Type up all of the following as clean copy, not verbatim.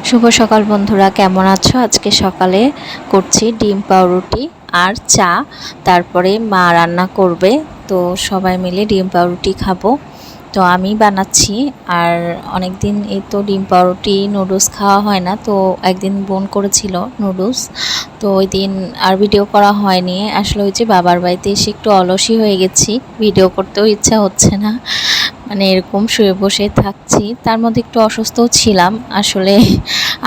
শুভ সকাল বন্ধুরা, কেমন আছো? আজকে সকালে করছি ডিম পাউরুটি আর চা। তারপরে মা রান্না করবে, তো সবাই মিলে ডিম পাউরুটি খাবো। তো আমি বানাচ্ছি। আর অনেক দিন এই তো ডিম পাউরুটি নুডলস খাওয়া হয় না, তো একদিন বোন করেছিল নুডলস, তো ওই দিন আর ভিডিও করা হয়নি। আসলে ওই যে বাবার বাড়িতে এসে একটু অলসী হয়ে গেছি, ভিডিও করতেও ইচ্ছা হচ্ছে না, মানে এরকম শুয়ে বসে থাকছি। তার মধ্যে একটু অসুস্থও ছিলাম, আসলে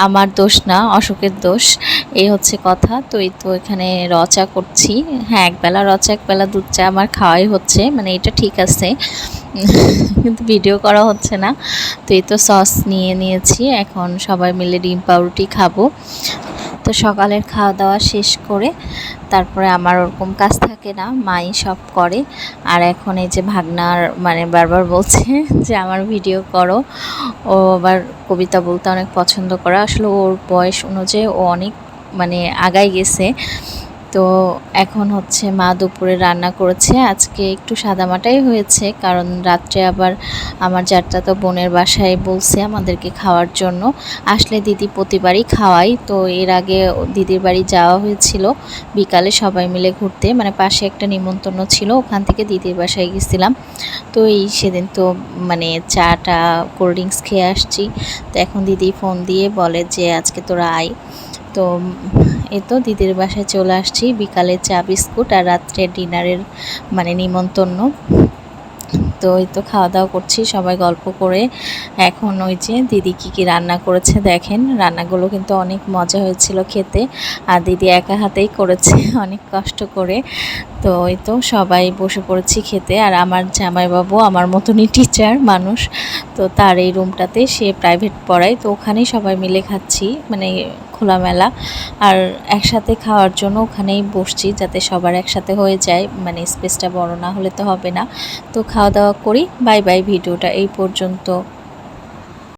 আমার দোষ না, অসুখের দোষ, এই হচ্ছে কথা। তো এই তো এখানে রচা করছি। হ্যাঁ, একবেলা রচা একবেলা দুধ চা আমার খাওয়াই হচ্ছে, মানে এটা ঠিক আছে, কিন্তু ভিডিও করা হচ্ছে না। তো এই তো সস নিয়ে নিয়েছি, এখন সবাই মিলে ডিম পাউরুটি খাবো। তো সকালের খাওয়া দাওয়া শেষ করে তারপরে আমার ওরকম কাজ থাকে না, মাই সব করে। আর এখন এই যে ভাগনার মানে বারবার বলছে যে আমার ভিডিও করো। ও আবার কবিতা বলতে অনেক পছন্দ করে, আসলে ওর বয়স অনুযায়ী ও অনেক মানে আগাই গেছে। তো এখন হচ্ছে মা দুপুরে রান্না করেছে, আজকে একটু সাদামাটাই হয়েছে, কারণ রাত্রে আবার আমার তো বোনের বাসায় বলছে আমাদেরকে খাওয়ার জন্য। আসলে দিদি প্রতিবারই খাওয়াই, তো এর আগে দিদির বাড়ি যাওয়া হয়েছিল বিকালে সবাই মিলে ঘুরতে, মানে পাশে একটা নিমন্ত্রণ ছিল, ওখান থেকে দিদির বাসায় গেছিলাম। তো এই সেদিন তো মানে চাটা কোল্ড ড্রিঙ্কস খেয়ে আসছি। তো এখন দিদি ফোন দিয়ে বলে যে আজকে তোরা আয়। তো এই তো দিদির বাসায় চলে আসছি, বিকালে চা বিস্কুট আর রাত্রে ডিনারের মানে নিমন্ত্রণ। তো এই তো খাওয়া দাওয়া করছি সবাই গল্প করে। এখন ওই যে দিদি কী রান্না করেছে দেখেন, রান্নাগুলো কিন্তু অনেক মজা হয়েছিল খেতে, আর দিদি একা হাতেই করেছে অনেক কষ্ট করে। তো এই তো সবাই বসে পড়েছি খেতে। আর আমার জামাইবাবু আমার মতনই টিচার মানুষ, তো তার এই রুমটাতে সে প্রাইভেট পড়ায়, তো ওখানেই সবাই মিলে খাচ্ছি, মানে খোলামেলা। আর একসাথে খাওয়ার জন্য ওখানেই বসছি, যাতে সবার একসাথে হয়ে যায়, মানে স্পেসটা বড় না হলে তো হবে না। তো খাওয়া দাওয়া করি, বাই বাই, ভিডিওটা এই পর্যন্ত।